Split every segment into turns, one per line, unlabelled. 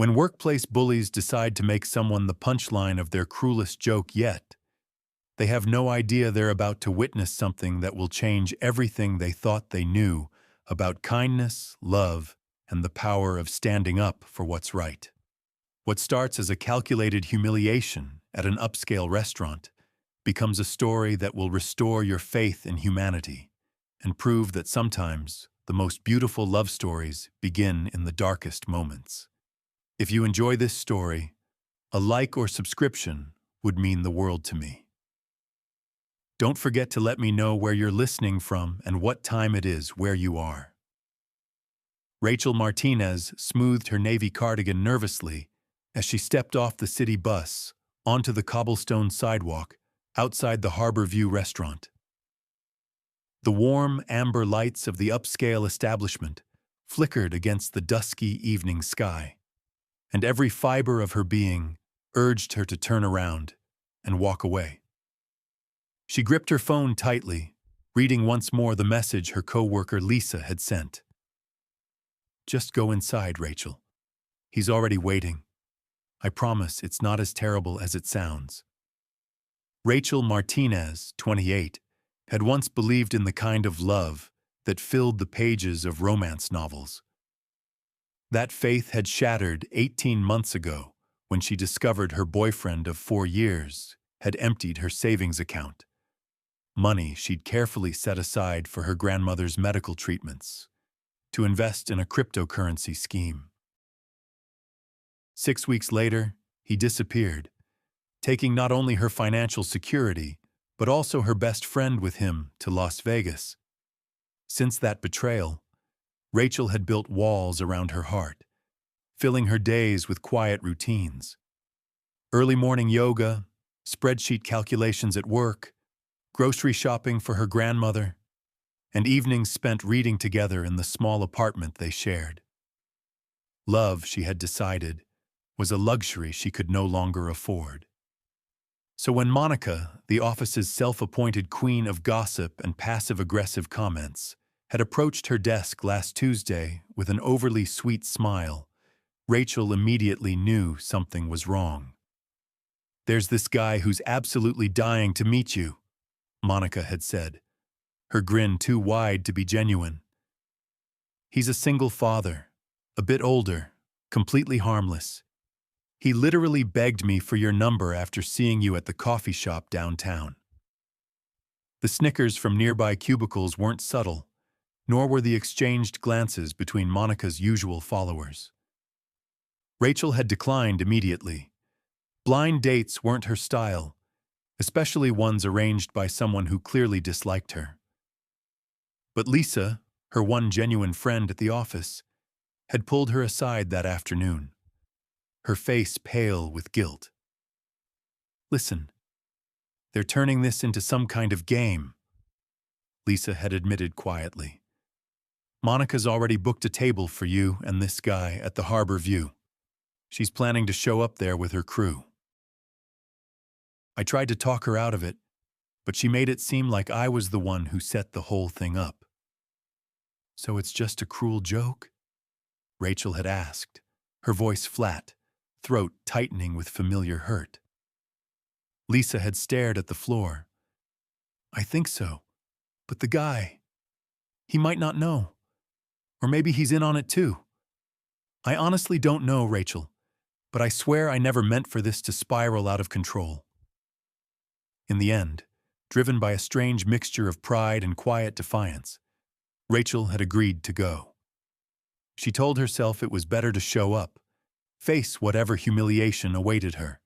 When workplace bullies decide to make someone the punchline of their cruelest joke yet, they have no idea they're about to witness something that will change everything they thought they knew about kindness, love, and the power of standing up for what's right. What starts as a calculated humiliation at an upscale restaurant becomes a story that will restore your faith in humanity and prove that sometimes the most beautiful love stories begin in the darkest moments. If you enjoy this story, a like or subscription would mean the world to me. Don't forget to let me know where you're listening from and what time it is where you are. Rachel Martinez smoothed her navy cardigan nervously as she stepped off the city bus onto the cobblestone sidewalk outside the Harbor View restaurant. The warm, amber lights of the upscale establishment flickered against the dusky evening sky, and every fiber of her being urged her to turn around and walk away. She gripped her phone tightly, reading once more the message her coworker Lisa had sent. "Just go inside, Rachel. He's already waiting. I promise it's not as terrible as it sounds." Rachel Martinez, 28, had once believed in the kind of love that filled the pages of romance novels. That faith had shattered 18 months ago when she discovered her boyfriend of 4 years had emptied her savings account. Money she'd carefully set aside for her grandmother's medical treatments, to invest in a cryptocurrency scheme. 6 weeks later, he disappeared, taking not only her financial security, but also her best friend with him to Las Vegas. Since that betrayal, Rachel had built walls around her heart, filling her days with quiet routines. Early morning yoga, spreadsheet calculations at work, grocery shopping for her grandmother, and evenings spent reading together in the small apartment they shared. Love, she had decided, was a luxury she could no longer afford. So when Monica, the office's self-appointed queen of gossip and passive-aggressive comments, had approached her desk last Tuesday with an overly sweet smile, Rachel immediately knew something was wrong. "There's this guy who's absolutely dying to meet you," Monica had said, her grin too wide to be genuine. "He's a single father, a bit older, completely harmless. He literally begged me for your number after seeing you at the coffee shop downtown." The snickers from nearby cubicles weren't subtle, nor were the exchanged glances between Monica's usual followers. Rachel had declined immediately. Blind dates weren't her style, especially ones arranged by someone who clearly disliked her. But Lisa, her one genuine friend at the office, had pulled her aside that afternoon, her face pale with guilt. "Listen, they're turning this into some kind of game," Lisa had admitted quietly. "Monica's already booked a table for you and this guy at the Harbor View. She's planning to show up there with her crew. I tried to talk her out of it, but she made it seem like I was the one who set the whole thing up." "So it's just a cruel joke?" Rachel had asked, her voice flat, throat tightening with familiar hurt. Lisa had stared at the floor. "I think so. But the guy, he might not know. Or maybe he's in on it too. I honestly don't know, Rachel, but I swear I never meant for this to spiral out of control." In the end, driven by a strange mixture of pride and quiet defiance, Rachel had agreed to go. She told herself it was better to show up, face whatever humiliation awaited her,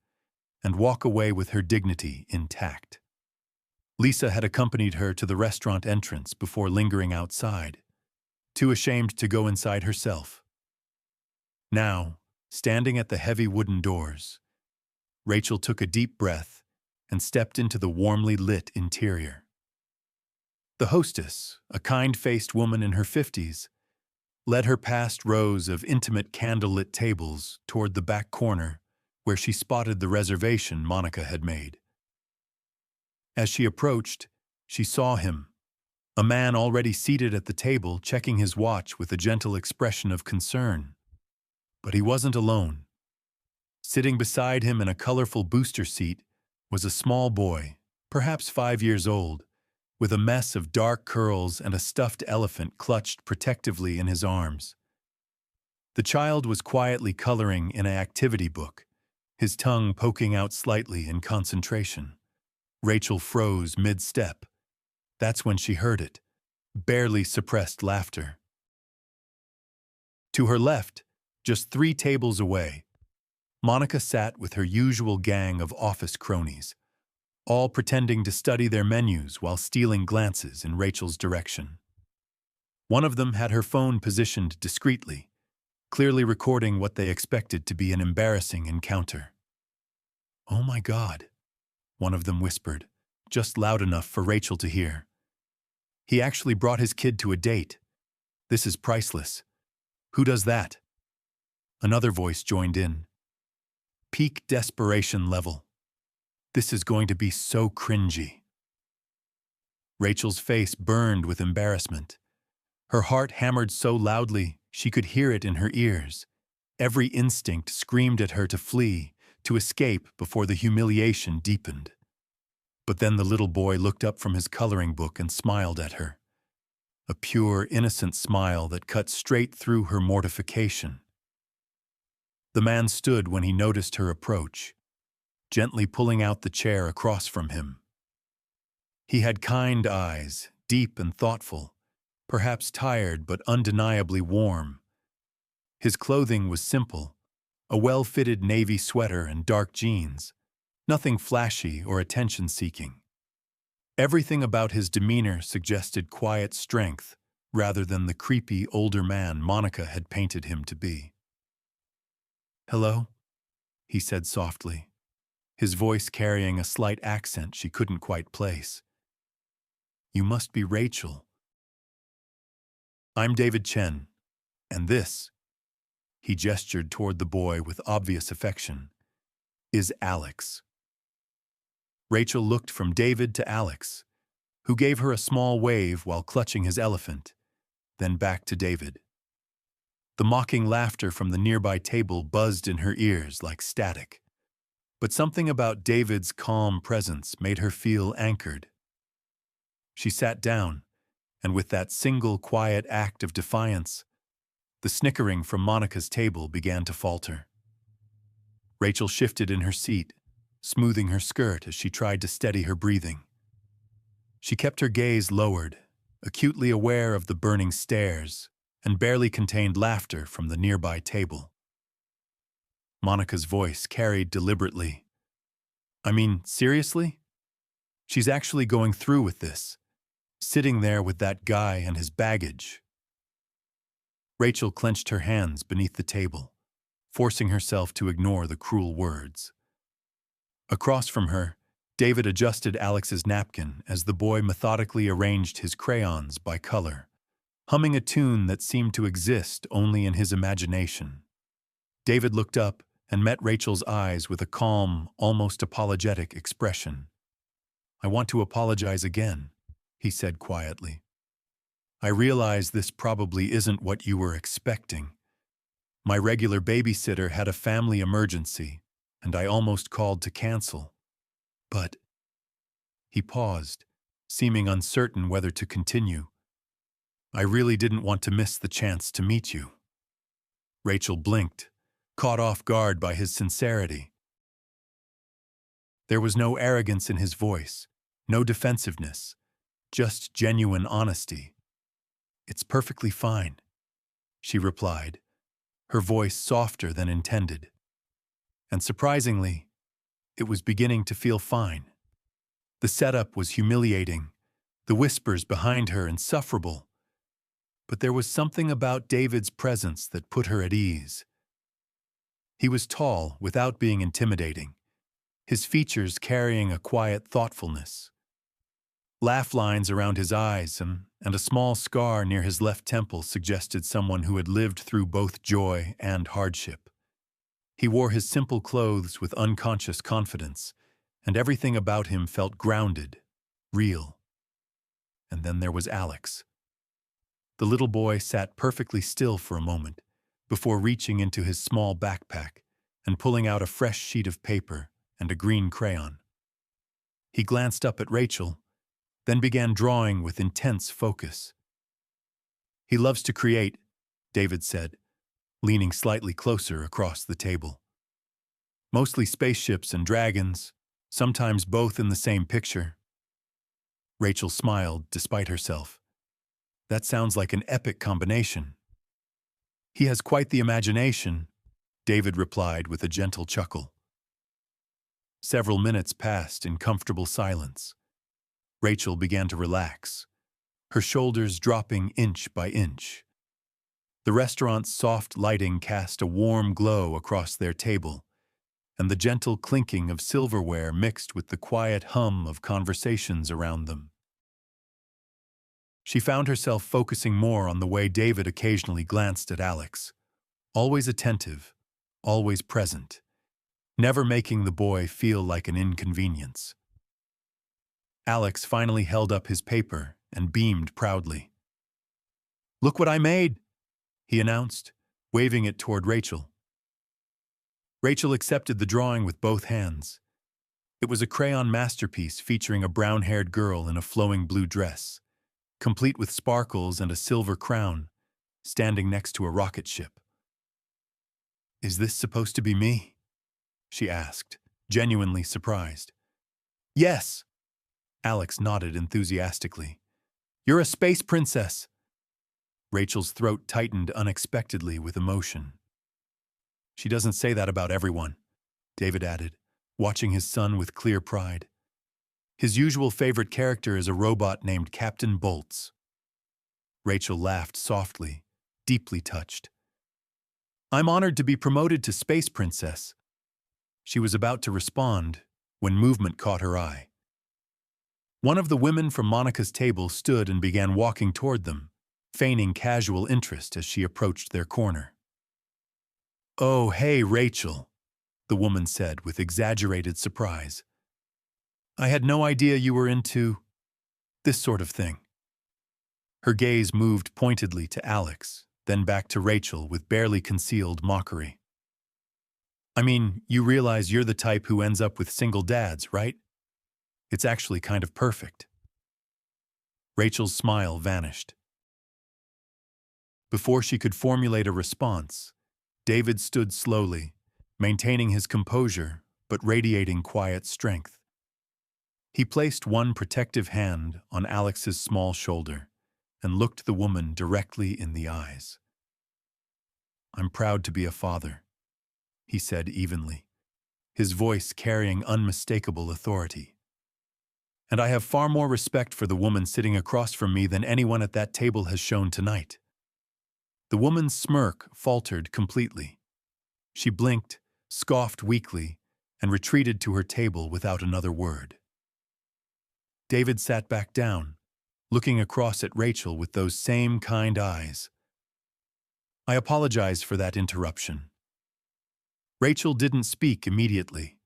and walk away with her dignity intact. Lisa had accompanied her to the restaurant entrance before lingering outside, too ashamed to go inside herself. Now, standing at the heavy wooden doors, Rachel took a deep breath and stepped into the warmly lit interior. The hostess, a kind-faced woman in her 50s, led her past rows of intimate candlelit tables toward the back corner where she spotted the reservation Monica had made. As she approached, she saw him, a man already seated at the table checking his watch with a gentle expression of concern. But he wasn't alone. Sitting beside him in a colorful booster seat was a small boy, perhaps 5 years old, with a mess of dark curls and a stuffed elephant clutched protectively in his arms. The child was quietly coloring in an activity book, his tongue poking out slightly in concentration. Rachel froze mid-step. That's when she heard it, barely suppressed laughter. To her left, just 3 tables away, Monica sat with her usual gang of office cronies, all pretending to study their menus while stealing glances in Rachel's direction. One of them had her phone positioned discreetly, clearly recording what they expected to be an embarrassing encounter. "Oh my God," one of them whispered, just loud enough for Rachel to hear. "He actually brought his kid to a date. This is priceless. Who does that?" Another voice joined in. "Peak desperation level. This is going to be so cringy." Rachel's face burned with embarrassment. Her heart hammered so loudly she could hear it in her ears. Every instinct screamed at her to flee, to escape before the humiliation deepened. But then the little boy looked up from his coloring book and smiled at her. A pure, innocent smile that cut straight through her mortification. The man stood when he noticed her approach, gently pulling out the chair across from him. He had kind eyes, deep and thoughtful, perhaps tired but undeniably warm. His clothing was simple, a well-fitted navy sweater and dark jeans, nothing flashy or attention-seeking. Everything about his demeanor suggested quiet strength rather than the creepy older man Monica had painted him to be. "Hello?" he said softly, his voice carrying a slight accent she couldn't quite place. "You must be Rachel." "I'm David Chen, and this," he gestured toward the boy with obvious affection, "is Alex." Rachel looked from David to Alex, who gave her a small wave while clutching his elephant, then back to David. The mocking laughter from the nearby table buzzed in her ears like static. But something about David's calm presence made her feel anchored. She sat down, and with that single quiet act of defiance, the snickering from Monica's table began to falter. Rachel shifted in her seat, smoothing her skirt as she tried to steady her breathing. She kept her gaze lowered, acutely aware of the burning stares, and barely contained laughter from the nearby table. Monica's voice carried deliberately. "I mean, seriously? She's actually going through with this, sitting there with that guy and his baggage." Rachel clenched her hands beneath the table, forcing herself to ignore the cruel words. Across from her, David adjusted Alex's napkin as the boy methodically arranged his crayons by color, humming a tune that seemed to exist only in his imagination. David looked up and met Rachel's eyes with a calm, almost apologetic expression. "I want to apologize again," he said quietly. "I realize this probably isn't what you were expecting. My regular babysitter had a family emergency, and I almost called to cancel. But—" He paused, seeming uncertain whether to continue. "I really didn't want to miss the chance to meet you." Rachel blinked, caught off guard by his sincerity. There was no arrogance in his voice, no defensiveness, just genuine honesty. "It's perfectly fine," she replied, her voice softer than intended. And surprisingly, it was beginning to feel fine. The setup was humiliating, the whispers behind her insufferable. But there was something about David's presence that put her at ease. He was tall without being intimidating, his features carrying a quiet thoughtfulness. Laugh lines around his eyes and a small scar near his left temple suggested someone who had lived through both joy and hardship. He wore his simple clothes with unconscious confidence, and everything about him felt grounded, real. And then there was Alex. The little boy sat perfectly still for a moment, before reaching into his small backpack and pulling out a fresh sheet of paper and a green crayon. He glanced up at Rachel, then began drawing with intense focus. "He loves to create," David said, leaning slightly closer across the table. "Mostly spaceships and dragons, sometimes both in the same picture." Rachel smiled despite herself. "That sounds like an epic combination." "He has quite the imagination," David replied with a gentle chuckle. Several minutes passed in comfortable silence. Rachel began to relax, her shoulders dropping inch by inch. The restaurant's soft lighting cast a warm glow across their table, and the gentle clinking of silverware mixed with the quiet hum of conversations around them. She found herself focusing more on the way David occasionally glanced at Alex, always attentive, always present, never making the boy feel like an inconvenience. Alex finally held up his paper and beamed proudly. "Look what I made," he announced, waving it toward Rachel. Rachel accepted the drawing with both hands. It was a crayon masterpiece featuring a brown-haired girl in a flowing blue dress, complete with sparkles and a silver crown, standing next to a rocket ship. "Is this supposed to be me?" she asked, genuinely surprised. "Yes," Alex nodded enthusiastically. "You're a space princess." Rachel's throat tightened unexpectedly with emotion. "She doesn't say that about everyone," David added, watching his son with clear pride. His usual favorite character is a robot named Captain Bolts. Rachel laughed softly, deeply touched. "I'm honored to be promoted to Space Princess." She was about to respond when movement caught her eye. One of the women from Monica's table stood and began walking toward them, feigning casual interest as she approached their corner. "Oh, hey, Rachel," the woman said with exaggerated surprise. "I had no idea you were into this sort of thing." Her gaze moved pointedly to Alex, then back to Rachel with barely concealed mockery. "I mean, you realize you're the type who ends up with single dads, right? It's actually kind of perfect." Rachel's smile vanished. Before she could formulate a response, David stood slowly, maintaining his composure but radiating quiet strength. He placed one protective hand on Alex's small shoulder and looked the woman directly in the eyes. "I'm proud to be a father," he said evenly, his voice carrying unmistakable authority. "And I have far more respect for the woman sitting across from me than anyone at that table has shown tonight." The woman's smirk faltered completely. She blinked, scoffed weakly, and retreated to her table without another word. David sat back down, looking across at Rachel with those same kind eyes. "I apologize for that interruption." Rachel didn't speak immediately.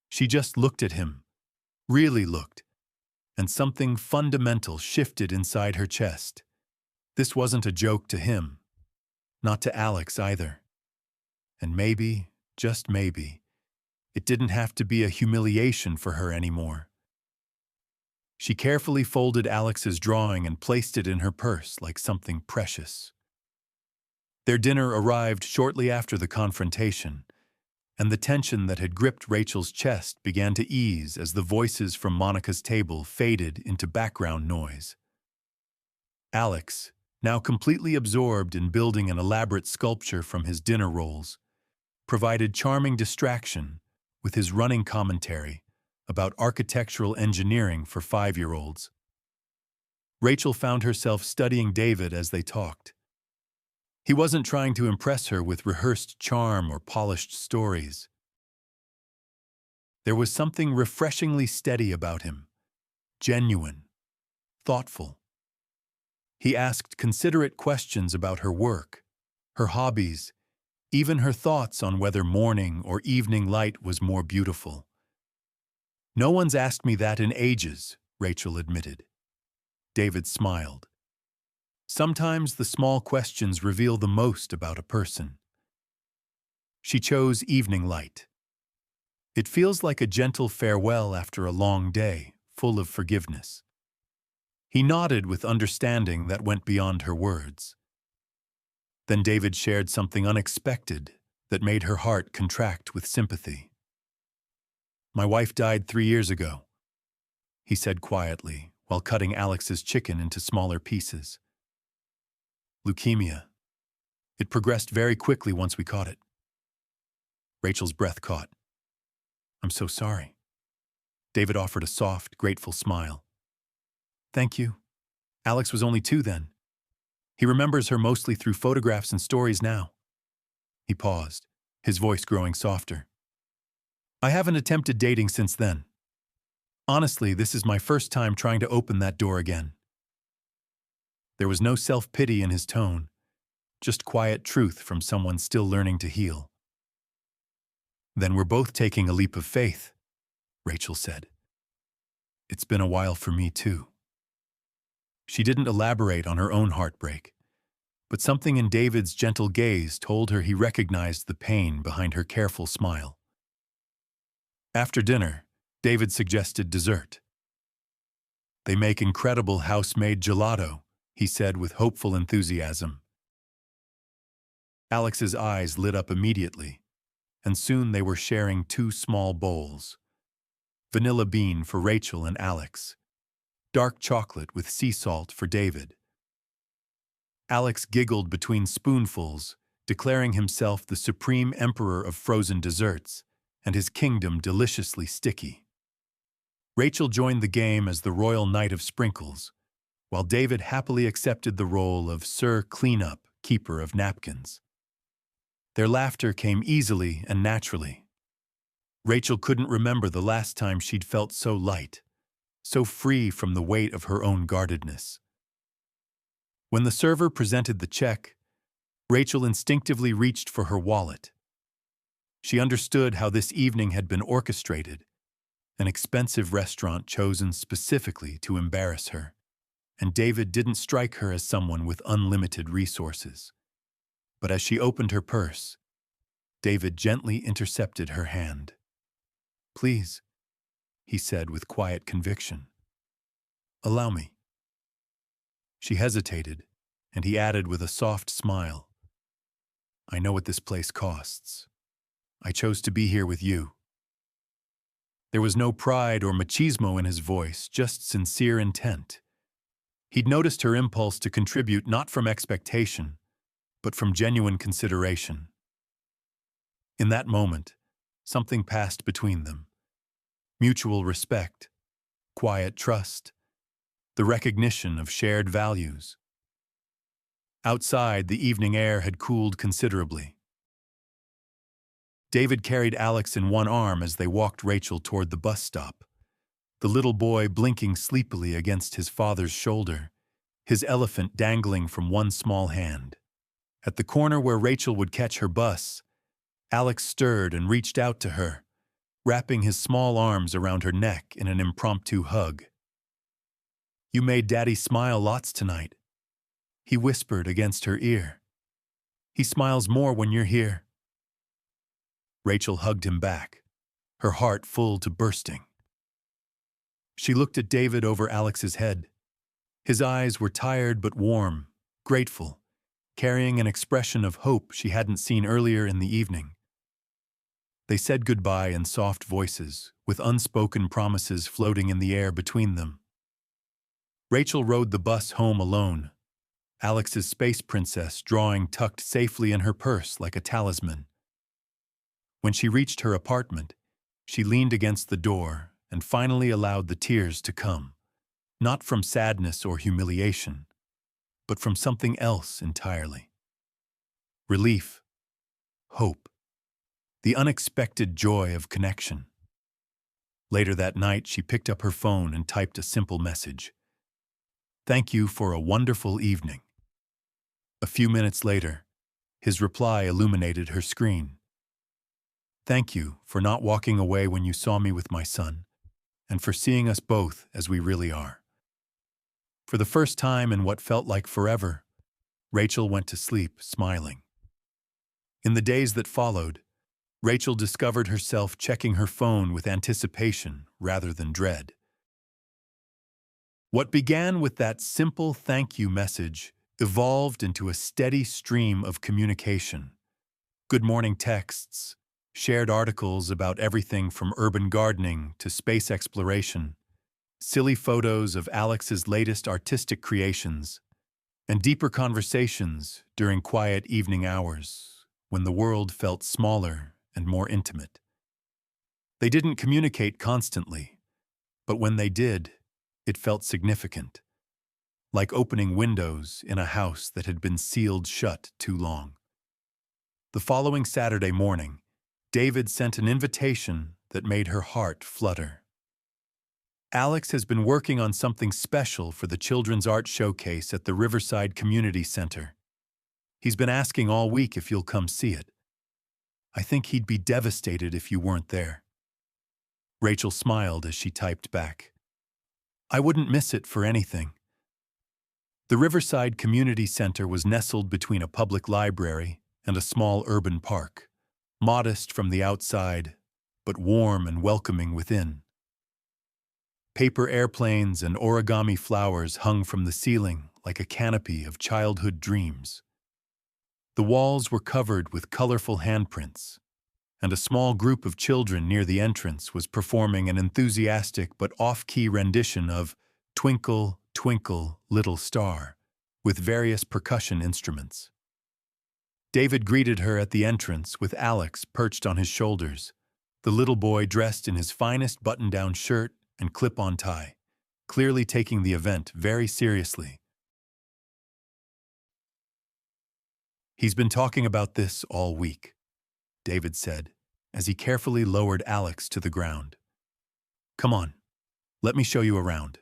She just looked at him, really looked, and something fundamental shifted inside her chest. This wasn't a joke to him, not to Alex either. And maybe, just maybe, it didn't have to be a humiliation for her anymore. She carefully folded Alex's drawing and placed it in her purse like something precious. Their dinner arrived shortly after the confrontation, and the tension that had gripped Rachel's chest began to ease as the voices from Monica's table faded into background noise. Alex, now completely absorbed in building an elaborate sculpture from his dinner rolls, provided charming distraction with his running commentary about architectural engineering for 5-year-olds. Rachel found herself studying David as they talked. He wasn't trying to impress her with rehearsed charm or polished stories. There was something refreshingly steady about him, genuine, thoughtful. He asked considerate questions about her work, her hobbies, even her thoughts on whether morning or evening light was more beautiful. "No one's asked me that in ages," Rachel admitted. David smiled. "Sometimes the small questions reveal the most about a person." She chose evening light. It feels like a gentle farewell after a long day, full of forgiveness. He nodded with understanding that went beyond her words. Then David shared something unexpected that made her heart contract with sympathy. "My wife died 3 years ago," he said quietly while cutting Alex's chicken into smaller pieces. "Leukemia. It progressed very quickly once we caught it." Rachel's breath caught. "I'm so sorry." David offered a soft, grateful smile. "Thank you. Alex was only 2 then. He remembers her mostly through photographs and stories now." He paused, his voice growing softer. "I haven't attempted dating since then. Honestly, this is my first time trying to open that door again." There was no self-pity in his tone, just quiet truth from someone still learning to heal. "Then we're both taking a leap of faith," Rachel said. "It's been a while for me too." She didn't elaborate on her own heartbreak, but something in David's gentle gaze told her he recognized the pain behind her careful smile. After dinner, David suggested dessert. "They make incredible house-made gelato," he said with hopeful enthusiasm. Alex's eyes lit up immediately, and soon they were sharing 2 small bowls. Vanilla bean for Rachel and Alex. Dark chocolate with sea salt for David. Alex giggled between spoonfuls, declaring himself the supreme emperor of frozen desserts, and his kingdom deliciously sticky. Rachel joined the game as the royal knight of sprinkles, while David happily accepted the role of Sir Cleanup, keeper of napkins. Their laughter came easily and naturally. Rachel couldn't remember the last time she'd felt so light, so free from the weight of her own guardedness. When the server presented the check, Rachel instinctively reached for her wallet. She understood how this evening had been orchestrated, an expensive restaurant chosen specifically to embarrass her, and David didn't strike her as someone with unlimited resources. But as she opened her purse, David gently intercepted her hand. "Please," he said with quiet conviction. "Allow me." She hesitated, and he added with a soft smile, "I know what this place costs. I chose to be here with you." There was no pride or machismo in his voice, just sincere intent. He'd noticed her impulse to contribute not from expectation, but from genuine consideration. In that moment, something passed between them. Mutual respect, quiet trust, the recognition of shared values. Outside, the evening air had cooled considerably. David carried Alex in one arm as they walked Rachel toward the bus stop, the little boy blinking sleepily against his father's shoulder, his elephant dangling from one small hand. At the corner where Rachel would catch her bus, Alex stirred and reached out to her, wrapping his small arms around her neck in an impromptu hug. "You made Daddy smile lots tonight," he whispered against her ear. "He smiles more when you're here." Rachel hugged him back, her heart full to bursting. She looked at David over Alex's head. His eyes were tired but warm, grateful, carrying an expression of hope she hadn't seen earlier in the evening. They said goodbye in soft voices, with unspoken promises floating in the air between them. Rachel rode the bus home alone, Alex's space princess drawing tucked safely in her purse like a talisman. When she reached her apartment, she leaned against the door and finally allowed the tears to come, not from sadness or humiliation, but from something else entirely. Relief, hope, the unexpected joy of connection. Later that night, she picked up her phone and typed a simple message. "Thank you for a wonderful evening." A few minutes later, his reply illuminated her screen. "Thank you for not walking away when you saw me with my son, and for seeing us both as we really are." For the first time in what felt like forever, Rachel went to sleep smiling. In the days that followed, Rachel discovered herself checking her phone with anticipation rather than dread. What began with that simple thank you message evolved into a steady stream of communication. Good morning texts, shared articles about everything from urban gardening to space exploration, silly photos of Alex's latest artistic creations, and deeper conversations during quiet evening hours when the world felt smaller and more intimate. They didn't communicate constantly, but when they did, it felt significant, like opening windows in a house that had been sealed shut too long. The following Saturday morning, David sent an invitation that made her heart flutter. Alex has been working on something special for the Children's Art Showcase at the Riverside Community Center. He's been asking all week if you'll come see it. I think he'd be devastated if you weren't there. Rachel smiled as she typed back. I wouldn't miss it for anything. The Riverside Community Center was nestled between a public library and a small urban park, modest from the outside, but warm and welcoming within. Paper airplanes and origami flowers hung from the ceiling like a canopy of childhood dreams. The walls were covered with colorful handprints, and a small group of children near the entrance was performing an enthusiastic but off-key rendition of Twinkle, Twinkle, Little Star, with various percussion instruments. David greeted her at the entrance with Alex perched on his shoulders, the little boy dressed in his finest button-down shirt and clip-on tie, clearly taking the event very seriously. He's been talking about this all week, David said, as he carefully lowered Alex to the ground. Come on, let me show you around.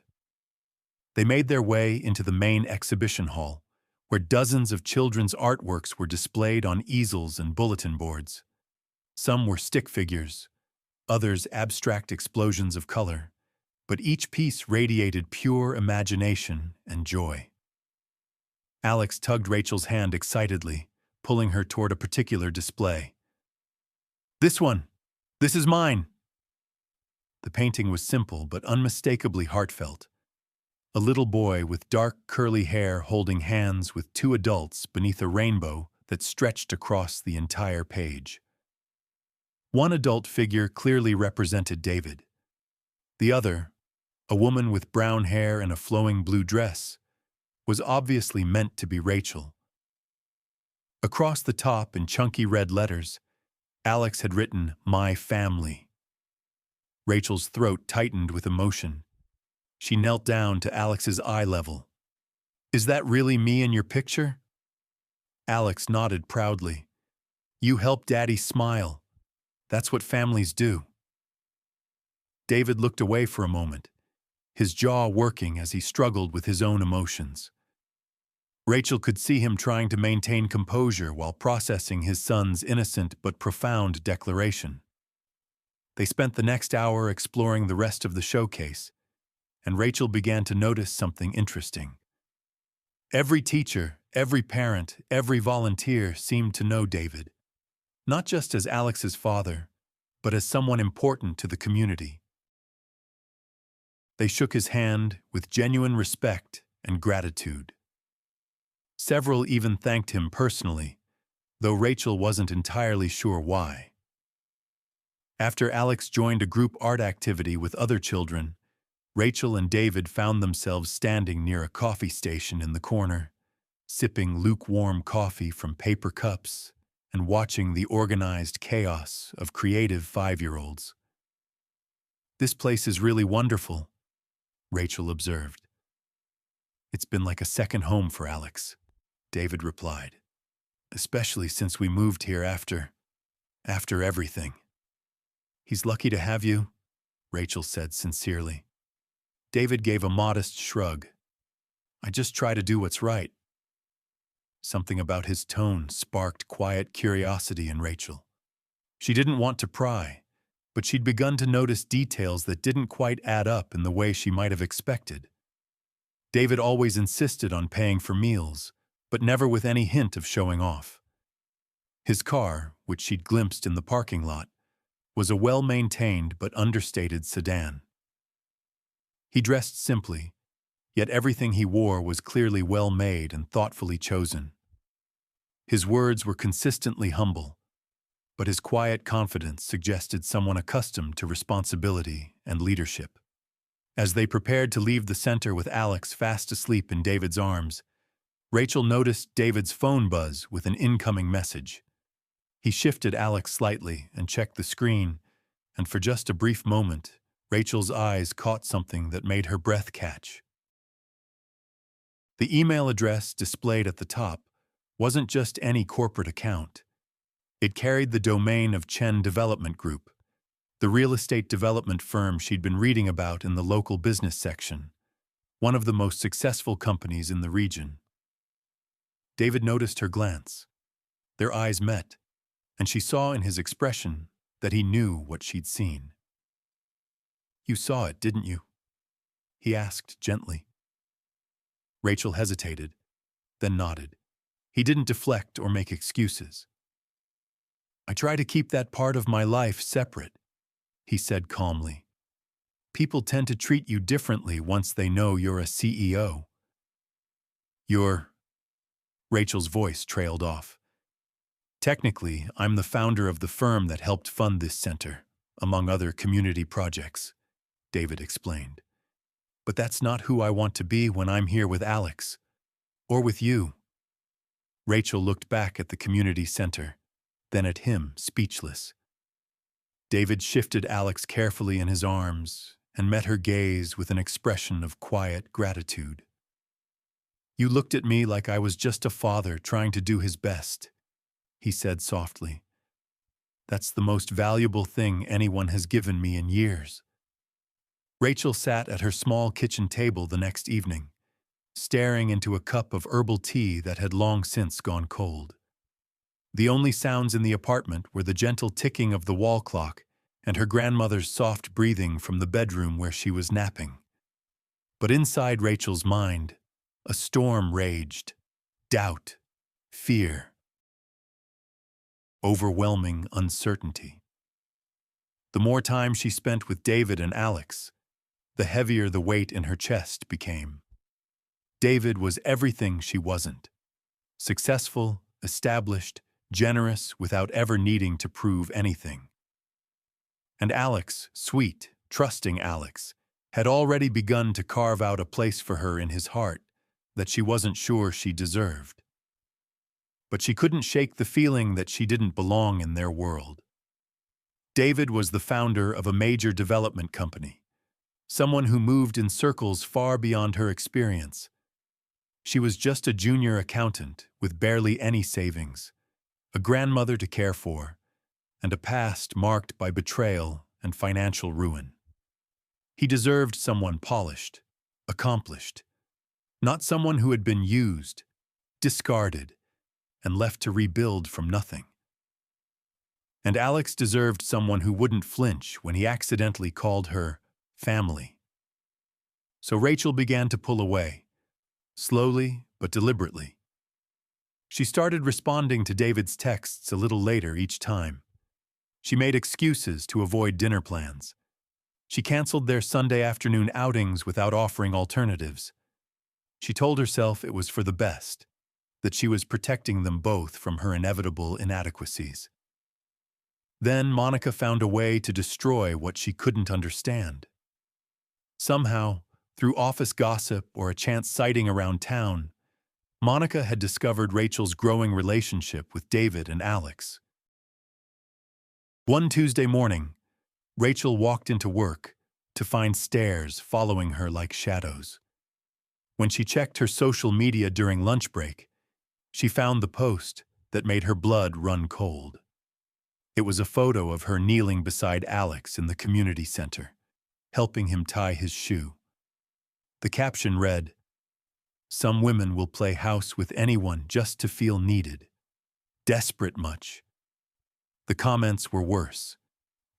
They made their way into the main exhibition hall, where dozens of children's artworks were displayed on easels and bulletin boards. Some were stick figures, others abstract explosions of color, but each piece radiated pure imagination and joy. Alex tugged Rachel's hand excitedly, pulling her toward a particular display. This one! This is mine! The painting was simple but unmistakably heartfelt. A little boy with dark curly hair holding hands with two adults beneath a rainbow that stretched across the entire page. One adult figure clearly represented David. The other, a woman with brown hair and a flowing blue dress, was obviously meant to be Rachel. Across the top in chunky red letters, Alex had written, "My family." Rachel's throat tightened with emotion. She knelt down to Alex's eye level. Is that really me in your picture? Alex nodded proudly. You help Daddy smile. That's what families do. David looked away for a moment, his jaw working as he struggled with his own emotions. Rachel could see him trying to maintain composure while processing his son's innocent but profound declaration. They spent the next hour exploring the rest of the showcase, and Rachel began to notice something interesting. Every teacher, every parent, every volunteer seemed to know David, not just as Alex's father, but as someone important to the community. They shook his hand with genuine respect and gratitude. Several even thanked him personally, though Rachel wasn't entirely sure why. After Alex joined a group art activity with other children, Rachel and David found themselves standing near a coffee station in the corner, sipping lukewarm coffee from paper cups and watching the organized chaos of creative 5-year-olds. This place is really wonderful, Rachel observed. It's been like a second home for Alex, David replied, especially since we moved here after everything. He's lucky to have you, Rachel said sincerely. David gave a modest shrug. I just try to do what's right. Something about his tone sparked quiet curiosity in Rachel. She didn't want to pry, but she'd begun to notice details that didn't quite add up in the way she might have expected. David always insisted on paying for meals, but never with any hint of showing off. His car, which she'd glimpsed in the parking lot, was a well-maintained but understated sedan. He dressed simply, yet everything he wore was clearly well-made and thoughtfully chosen. His words were consistently humble, but his quiet confidence suggested someone accustomed to responsibility and leadership. As they prepared to leave the center with Alex fast asleep in David's arms, Rachel noticed David's phone buzz with an incoming message. He shifted Alex slightly and checked the screen, and for just a brief moment, Rachel's eyes caught something that made her breath catch. The email address displayed at the top wasn't just any corporate account. It carried the domain of Chen Development Group, the real estate development firm she'd been reading about in the local business section, one of the most successful companies in the region. David noticed her glance. Their eyes met, and she saw in his expression that he knew what she'd seen. "You saw it, didn't you?" he asked gently. Rachel hesitated, then nodded. He didn't deflect or make excuses. "I try to keep that part of my life separate," he said calmly. "People tend to treat you differently once they know you're a CEO. Rachel's voice trailed off. "Technically, I'm the founder of the firm that helped fund this center, among other community projects," David explained. "But that's not who I want to be when I'm here with Alex. Or with you." Rachel looked back at the community center, then at him, speechless. David shifted Alex carefully in his arms and met her gaze with an expression of quiet gratitude. "You looked at me like I was just a father trying to do his best," he said softly. "That's the most valuable thing anyone has given me in years." Rachel sat at her small kitchen table the next evening, staring into a cup of herbal tea that had long since gone cold. The only sounds in the apartment were the gentle ticking of the wall clock and her grandmother's soft breathing from the bedroom where she was napping. But inside Rachel's mind, a storm raged. Doubt, fear, overwhelming uncertainty. The more time she spent with David and Alex, the heavier the weight in her chest became. David was everything she wasn't. Successful, established, generous without ever needing to prove anything. And Alex, sweet, trusting Alex, had already begun to carve out a place for her in his heart that she wasn't sure she deserved. But she couldn't shake the feeling that she didn't belong in their world. David was the founder of a major development company, someone who moved in circles far beyond her experience. She was just a junior accountant with barely any savings, a grandmother to care for, and a past marked by betrayal and financial ruin. He deserved someone polished, accomplished, not someone who had been used, discarded, and left to rebuild from nothing. And Alex deserved someone who wouldn't flinch when he accidentally called her family. So Rachel began to pull away, slowly but deliberately. She started responding to David's texts a little later each time. She made excuses to avoid dinner plans. She canceled their Sunday afternoon outings without offering alternatives. She told herself it was for the best, that she was protecting them both from her inevitable inadequacies. Then Monica found a way to destroy what she couldn't understand. Somehow, through office gossip or a chance sighting around town, Monica had discovered Rachel's growing relationship with David and Alex. One Tuesday morning, Rachel walked into work to find stares following her like shadows. When she checked her social media during lunch break, she found the post that made her blood run cold. It was a photo of her kneeling beside Alex in the community center, helping him tie his shoe. The caption read, "Some women will play house with anyone just to feel needed. Desperate much." The comments were worse.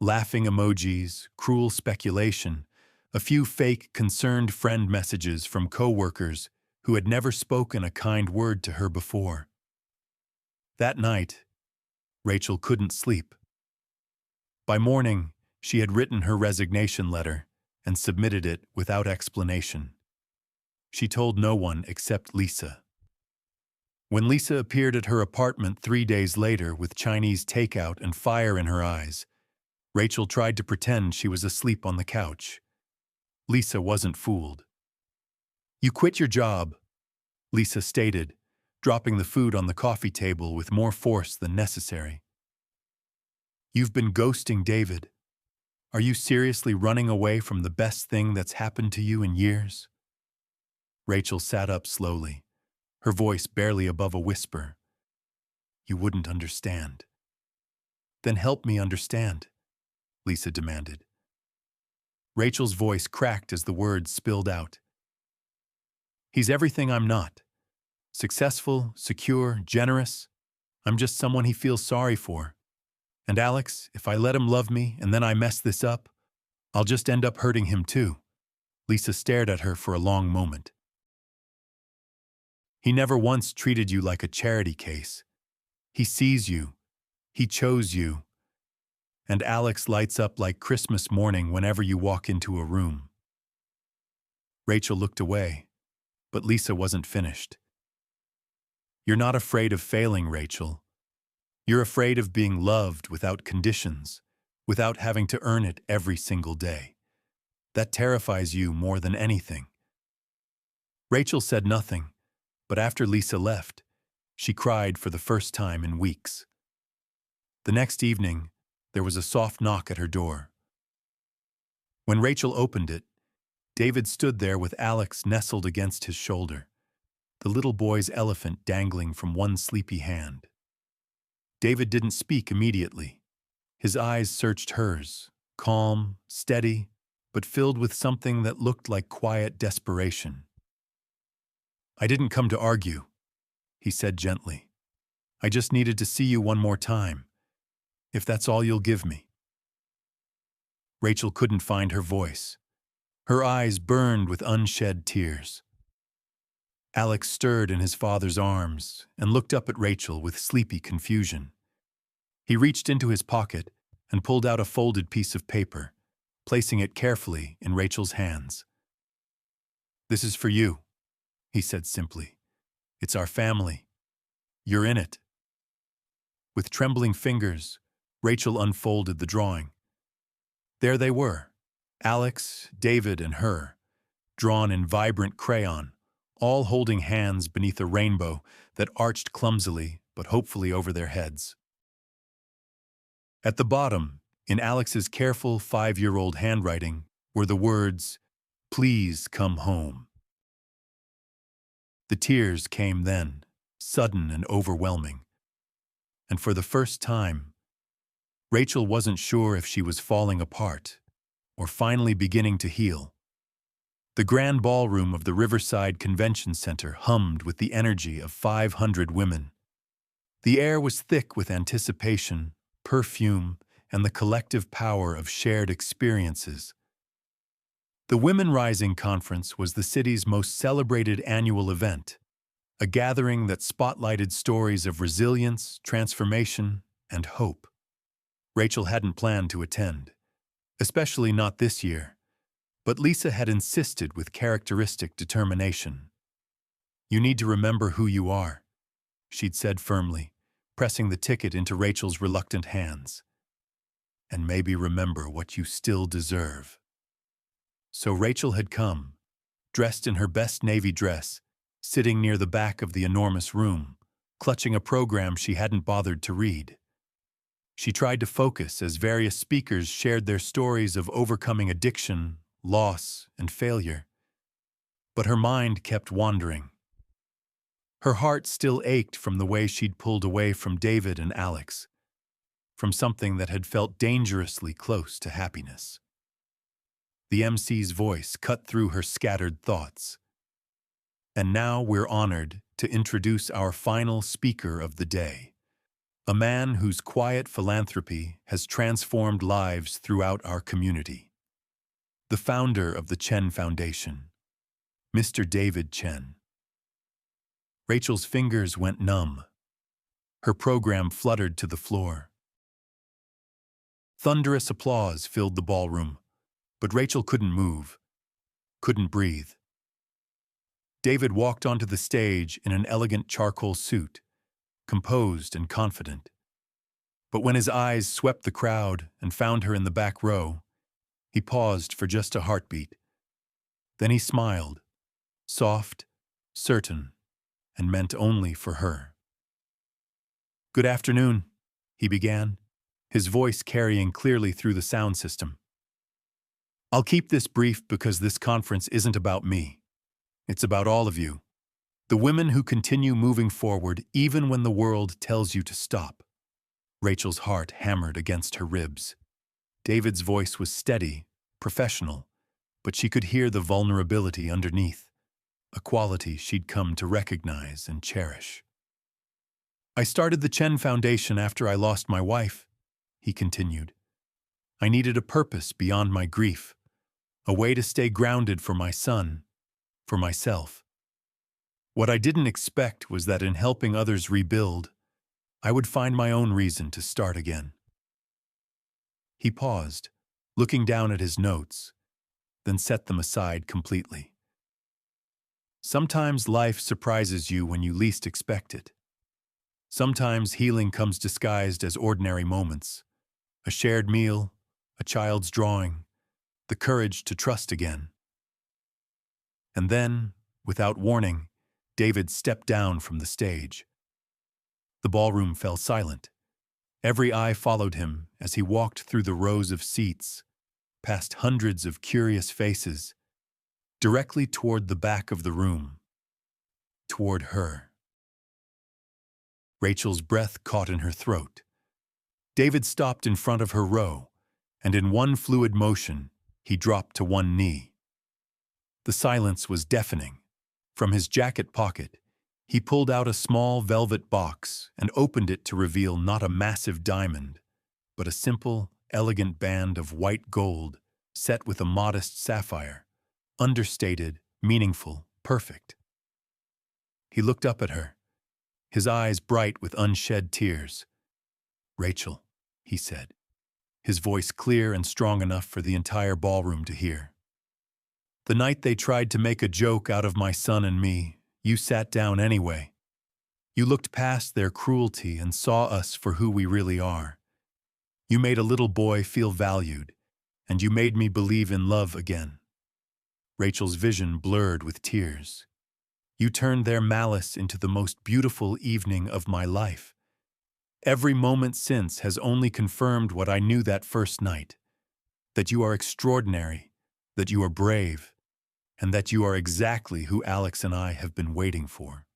Laughing emojis, cruel speculation, a few fake concerned friend messages from coworkers who had never spoken a kind word to her before. That night, Rachel couldn't sleep. By morning, she had written her resignation letter and submitted it without explanation. She told no one except Lisa. When Lisa appeared at her apartment 3 days later with Chinese takeout and fire in her eyes, Rachel tried to pretend she was asleep on the couch. Lisa wasn't fooled. "You quit your job," Lisa stated, dropping the food on the coffee table with more force than necessary. "You've been ghosting David. Are you seriously running away from the best thing that's happened to you in years?" Rachel sat up slowly, her voice barely above a whisper. "You wouldn't understand." "Then help me understand," Lisa demanded. Rachel's voice cracked as the words spilled out. "He's everything I'm not. Successful, secure, generous. I'm just someone he feels sorry for. And Alex, if I let him love me and then I mess this up, I'll just end up hurting him too." Lisa stared at her for a long moment. "He never once treated you like a charity case. He sees you. He chose you. And Alex lights up like Christmas morning whenever you walk into a room." Rachel looked away, but Lisa wasn't finished. "You're not afraid of failing, Rachel. You're afraid of being loved without conditions, without having to earn it every single day. That terrifies you more than anything." Rachel said nothing, but after Lisa left, she cried for the first time in weeks. The next evening, there was a soft knock at her door. When Rachel opened it, David stood there with Alex nestled against his shoulder, the little boy's elephant dangling from one sleepy hand. David didn't speak immediately. His eyes searched hers, calm, steady, but filled with something that looked like quiet desperation. "I didn't come to argue," he said gently. "I just needed to see you one more time, if that's all you'll give me." Rachel couldn't find her voice. Her eyes burned with unshed tears. Alex stirred in his father's arms and looked up at Rachel with sleepy confusion. He reached into his pocket and pulled out a folded piece of paper, placing it carefully in Rachel's hands. "This is for you," he said simply. "It's our family. You're in it." With trembling fingers, Rachel unfolded the drawing. There they were, Alex, David, and her, drawn in vibrant crayon, all holding hands beneath a rainbow that arched clumsily but hopefully over their heads. At the bottom, in Alex's careful 5-year-old handwriting, were the words, "Please come home." The tears came then, sudden and overwhelming. And for the first time, Rachel wasn't sure if she was falling apart or finally beginning to heal. The grand ballroom of the Riverside Convention Center hummed with the energy of 500 women. The air was thick with anticipation, perfume, and the collective power of shared experiences. The Women Rising Conference was the city's most celebrated annual event, a gathering that spotlighted stories of resilience, transformation, and hope. Rachel hadn't planned to attend, especially not this year, but Lisa had insisted with characteristic determination. "You need to remember who you are," she'd said firmly, pressing the ticket into Rachel's reluctant hands. "And maybe remember what you still deserve." So Rachel had come, dressed in her best navy dress, sitting near the back of the enormous room, clutching a program she hadn't bothered to read. She tried to focus as various speakers shared their stories of overcoming addiction, loss, and failure. But her mind kept wandering. Her heart still ached from the way she'd pulled away from David and Alex, from something that had felt dangerously close to happiness. The MC's voice cut through her scattered thoughts. "And now we're honored to introduce our final speaker of the day, a man whose quiet philanthropy has transformed lives throughout our community. The founder of the Chen Foundation, Mr. David Chen." Rachel's fingers went numb. Her program fluttered to the floor, Thunderous applause filled the ballroom, but Rachel couldn't move, couldn't breathe. David walked onto the stage in an elegant charcoal suit, composed and confident. But when his eyes swept the crowd and found her in the back row, he paused for just a heartbeat. Then he smiled, soft, certain, and meant only for her. "Good afternoon," he began, his voice carrying clearly through the sound system. "I'll keep this brief because this conference isn't about me. It's about all of you, the women who continue moving forward even when the world tells you to stop." Rachel's heart hammered against her ribs. David's voice was steady, professional, but she could hear the vulnerability underneath, a quality she'd come to recognize and cherish. "I started the Chen Foundation after I lost my wife," he continued. "I needed a purpose beyond my grief, a way to stay grounded for my son, for myself. What I didn't expect was that in helping others rebuild, I would find my own reason to start again." He paused, looking down at his notes, then set them aside completely. Sometimes life surprises you when you least expect it. Sometimes healing comes disguised as ordinary moments, a shared meal, a child's drawing, the courage to trust again. And then, without warning, David stepped down from the stage. The ballroom fell silent. Every eye followed him as he walked through the rows of seats, past hundreds of curious faces, directly toward the back of the room, toward her. Rachel's breath caught in her throat. David stopped in front of her row, and in one fluid motion, he dropped to one knee. The silence was deafening. From his jacket pocket, he pulled out a small velvet box and opened it to reveal not a massive diamond, but a simple, elegant band of white gold set with a modest sapphire, understated, meaningful, perfect. He looked up at her, his eyes bright with unshed tears. "Rachel," he said, his voice clear and strong enough for the entire ballroom to hear. "The night they tried to make a joke out of my son and me, you sat down anyway. You looked past their cruelty and saw us for who we really are. You made a little boy feel valued, and you made me believe in love again." Rachel's vision blurred with tears. "You turned their malice into the most beautiful evening of my life. Every moment since has only confirmed what I knew that first night, that you are extraordinary, that you are brave, and that you are exactly who Alex and I have been waiting for."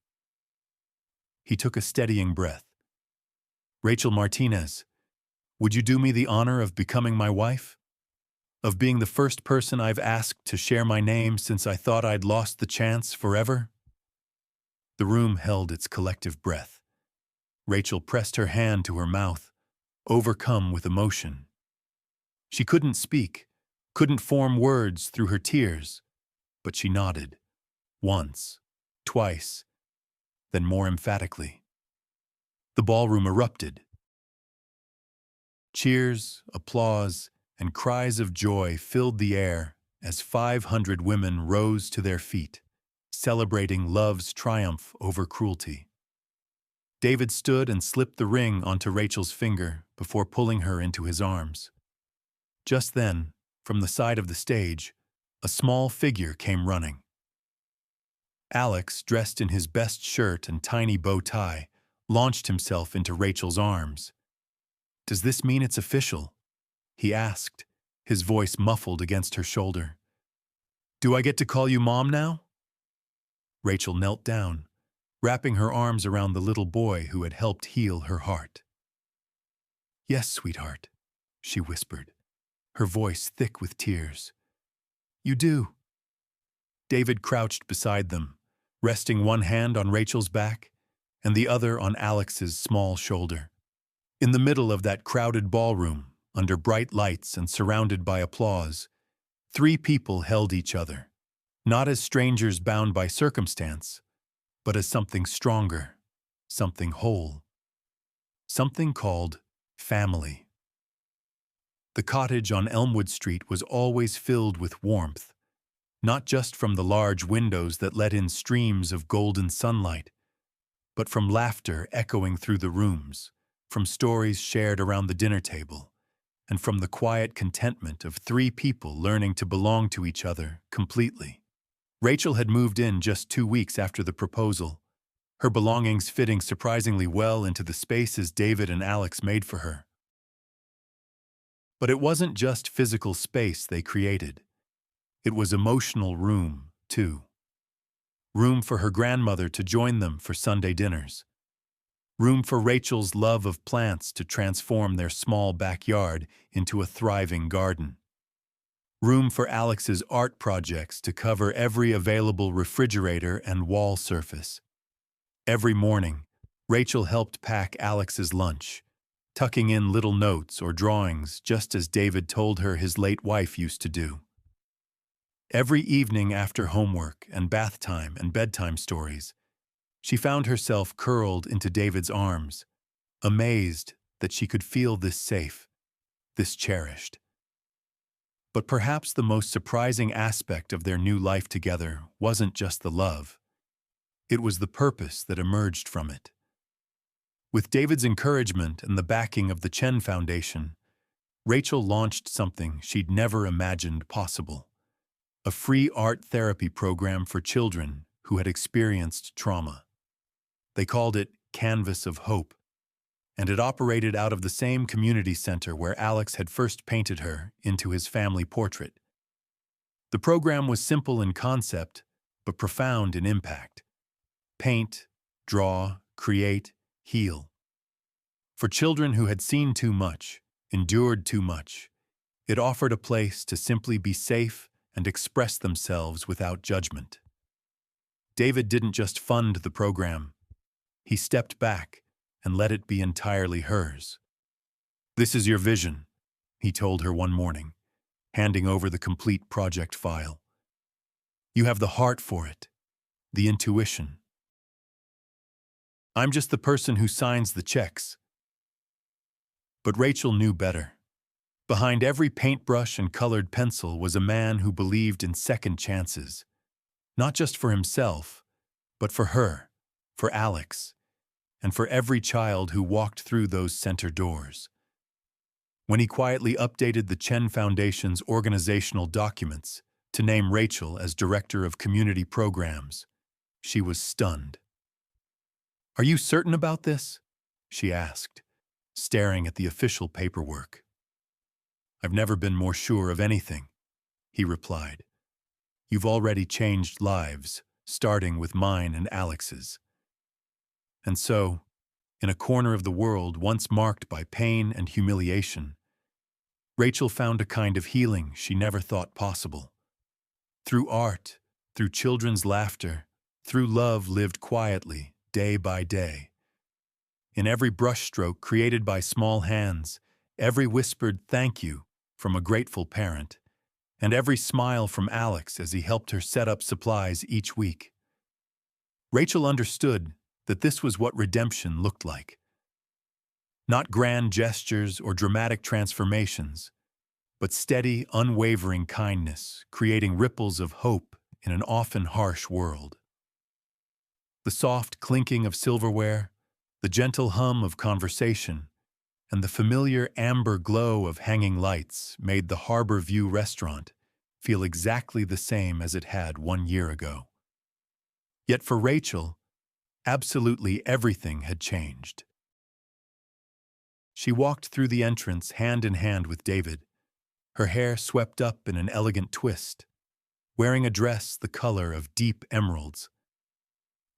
He took a steadying breath. "Rachel Martinez, would you do me the honor of becoming my wife? Of being the first person I've asked to share my name since I thought I'd lost the chance forever?" The room held its collective breath. Rachel pressed her hand to her mouth, overcome with emotion. She couldn't speak, couldn't form words through her tears, but she nodded, once, twice, then more emphatically. The ballroom erupted. Cheers, applause, and cries of joy filled the air as 500 women rose to their feet, celebrating love's triumph over cruelty. David stood and slipped the ring onto Rachel's finger before pulling her into his arms. Just then, from the side of the stage, a small figure came running. Alex, dressed in his best shirt and tiny bow tie, launched himself into Rachel's arms. "Does this mean it's official?" he asked, his voice muffled against her shoulder. "Do I get to call you Mom now?" Rachel knelt down, wrapping her arms around the little boy who had helped heal her heart. "Yes, sweetheart," she whispered, her voice thick with tears. "You do." David crouched beside them, resting one hand on Rachel's back and the other on Alex's small shoulder. In the middle of that crowded ballroom, under bright lights and surrounded by applause, 3 people held each other, not as strangers bound by circumstance, but as something stronger, something whole, something called family. The cottage on Elmwood Street was always filled with warmth, not just from the large windows that let in streams of golden sunlight, but from laughter echoing through the rooms, from stories shared around the dinner table, and from the quiet contentment of three people learning to belong to each other completely. Rachel had moved in just 2 weeks after the proposal, her belongings fitting surprisingly well into the spaces David and Alex made for her. But it wasn't just physical space they created. It was emotional room, too. Room for her grandmother to join them for Sunday dinners. Room for Rachel's love of plants to transform their small backyard into a thriving garden. Room for Alex's art projects to cover every available refrigerator and wall surface. Every morning, Rachel helped pack Alex's lunch, tucking in little notes or drawings just as David told her his late wife used to do. Every evening after homework and bath time and bedtime stories, she found herself curled into David's arms, amazed that she could feel this safe, this cherished. But perhaps the most surprising aspect of their new life together wasn't just the love. It was the purpose that emerged from it. With David's encouragement and the backing of the Chen Foundation, Rachel launched something she'd never imagined possible: a free art therapy program for children who had experienced trauma. They called it Canvas of Hope, and it operated out of the same community center where Alex had first painted her into his family portrait. The program was simple in concept, but profound in impact. Paint, draw, create, heal. For children who had seen too much, endured too much, it offered a place to simply be safe and express themselves without judgment. David didn't just fund the program. He stepped back and let it be entirely hers. "This is your vision," he told her one morning, handing over the complete project file. "You have the heart for it, the intuition. I'm just the person who signs the checks." But Rachel knew better. Behind every paintbrush and colored pencil was a man who believed in second chances, not just for himself, but for her, for Alex, and for every child who walked through those center doors. When he quietly updated the Chen Foundation's organizational documents to name Rachel as Director of Community Programs, she was stunned. "Are you certain about this?" she asked, staring at the official paperwork. "I've never been more sure of anything," he replied. "You've already changed lives, starting with mine and Alex's." And so, in a corner of the world once marked by pain and humiliation, Rachel found a kind of healing she never thought possible. Through art, through children's laughter, through love lived quietly, day by day. In every brushstroke created by small hands, every whispered thank you from a grateful parent, and every smile from Alex as he helped her set up supplies each week. Rachel understood that this was what redemption looked like. Not grand gestures or dramatic transformations, but steady, unwavering kindness, creating ripples of hope in an often harsh world. The soft clinking of silverware, the gentle hum of conversation, and the familiar amber glow of hanging lights made the Harbor View restaurant feel exactly the same as it had 1 year ago. Yet for Rachel, absolutely everything had changed. She walked through the entrance hand in hand with David, her hair swept up in an elegant twist, wearing a dress the color of deep emeralds.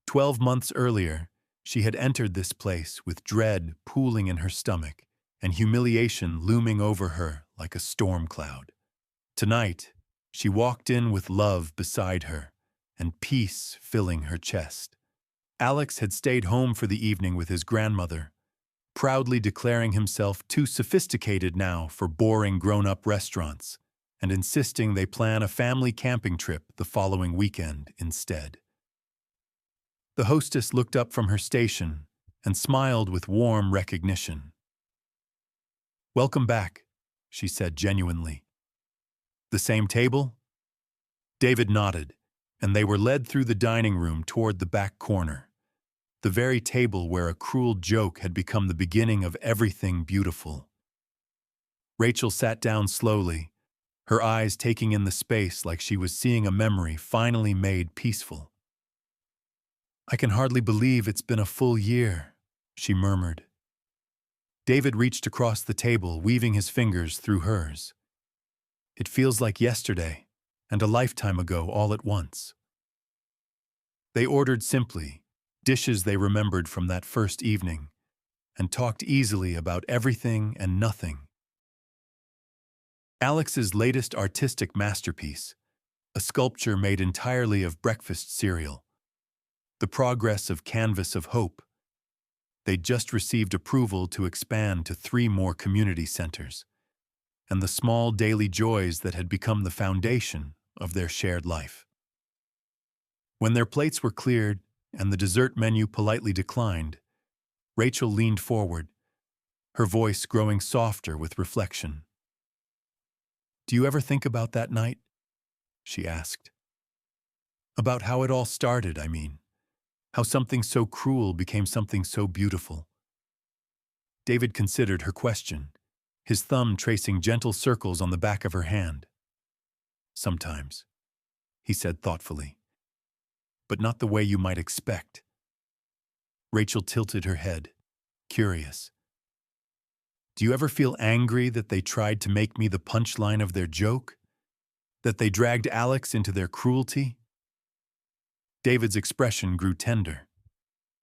12 months earlier, she had entered this place with dread pooling in her stomach and humiliation looming over her like a storm cloud. Tonight, she walked in with love beside her and peace filling her chest. Alex had stayed home for the evening with his grandmother, proudly declaring himself too sophisticated now for boring grown-up restaurants and insisting they plan a family camping trip the following weekend instead. The hostess looked up from her station and smiled with warm recognition. "Welcome back," she said genuinely. The same table? David nodded, and they were led through the dining room toward the back corner, the very table where a cruel joke had become the beginning of everything beautiful. Rachel sat down slowly, her eyes taking in the space like she was seeing a memory finally made peaceful. I can hardly believe it's been a full year, she murmured. David reached across the table, weaving his fingers through hers. It feels like yesterday, and a lifetime ago all at once. They ordered simply, dishes they remembered from that first evening, and talked easily about everything and nothing. Alex's latest artistic masterpiece, a sculpture made entirely of breakfast cereal, the progress of Canvas of Hope. They'd just received approval to expand to 3 more community centers, and the small daily joys that had become the foundation of their shared life. When their plates were cleared and the dessert menu politely declined, Rachel leaned forward, her voice growing softer with reflection. Do you ever think about that night? She asked. About how it all started, I mean. How something so cruel became something so beautiful. David considered her question, his thumb tracing gentle circles on the back of her hand. Sometimes, he said thoughtfully, but not the way you might expect. Rachel tilted her head, curious. Do you ever feel angry that they tried to make me the punchline of their joke? That they dragged Alex into their cruelty? David's expression grew tender.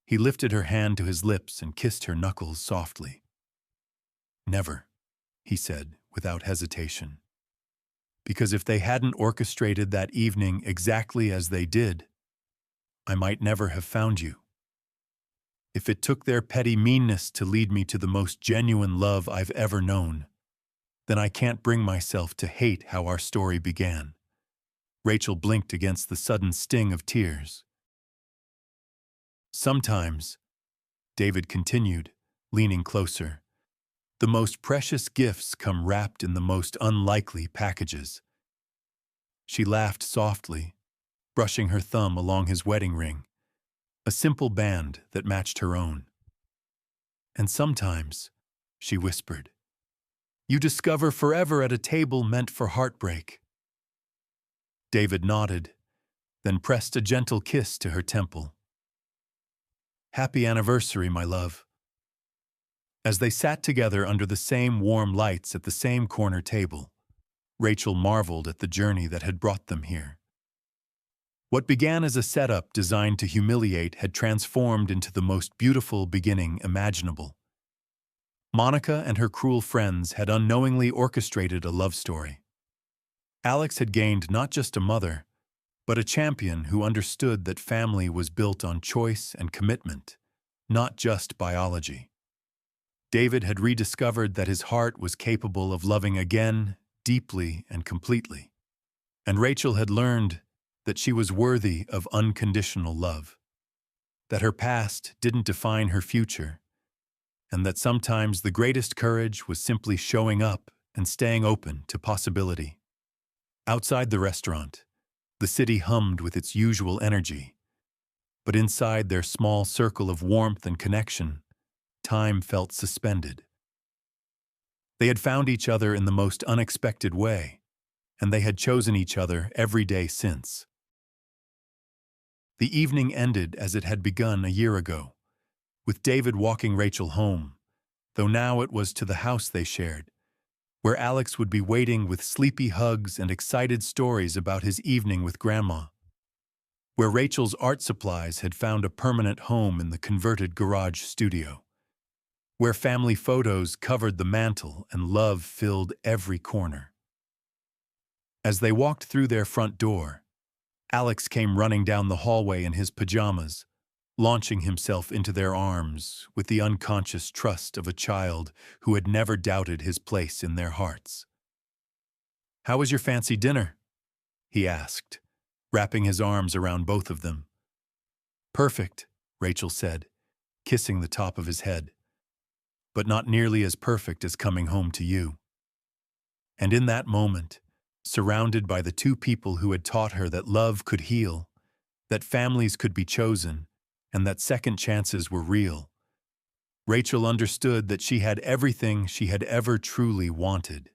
He lifted her hand to his lips and kissed her knuckles softly. Never, he said without hesitation. Because if they hadn't orchestrated that evening exactly as they did, I might never have found you. If it took their petty meanness to lead me to the most genuine love I've ever known, then I can't bring myself to hate how our story began. Rachel blinked against the sudden sting of tears. Sometimes, David continued, leaning closer, the most precious gifts come wrapped in the most unlikely packages. She laughed softly, brushing her thumb along his wedding ring, a simple band that matched her own. And sometimes, she whispered, you discover forever at a table meant for heartbreak. David nodded, then pressed a gentle kiss to her temple. Happy anniversary, my love. As they sat together under the same warm lights at the same corner table, Rachel marveled at the journey that had brought them here. What began as a setup designed to humiliate had transformed into the most beautiful beginning imaginable. Monica and her cruel friends had unknowingly orchestrated a love story. Alex had gained not just a mother, but a champion who understood that family was built on choice and commitment, not just biology. David had rediscovered that his heart was capable of loving again, deeply and completely. And Rachel had learned that she was worthy of unconditional love, that her past didn't define her future, and that sometimes the greatest courage was simply showing up and staying open to possibility. Outside the restaurant, the city hummed with its usual energy, but inside their small circle of warmth and connection, time felt suspended. They had found each other in the most unexpected way, and they had chosen each other every day since. The evening ended as it had begun a year ago, with David walking Rachel home, though now it was to the house they shared, where Alex would be waiting with sleepy hugs and excited stories about his evening with Grandma, where Rachel's art supplies had found a permanent home in the converted garage studio, where family photos covered the mantel and love filled every corner. As they walked through their front door, Alex came running down the hallway in his pajamas, launching himself into their arms with the unconscious trust of a child who had never doubted his place in their hearts. "How was your fancy dinner?" he asked, wrapping his arms around both of them. "Perfect," Rachel said, kissing the top of his head. "But not nearly as perfect as coming home to you." And in that moment, surrounded by the two people who had taught her that love could heal, that families could be chosen, and that second chances were real, Rachel understood that she had everything she had ever truly wanted.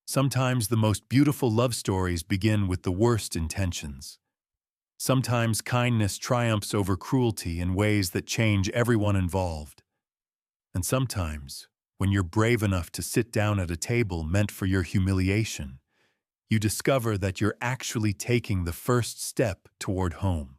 Sometimes the most beautiful love stories begin with the worst intentions. Sometimes kindness triumphs over cruelty in ways that change everyone involved. And sometimes, when you're brave enough to sit down at a table meant for your humiliation, you discover that you're actually taking the first step toward home.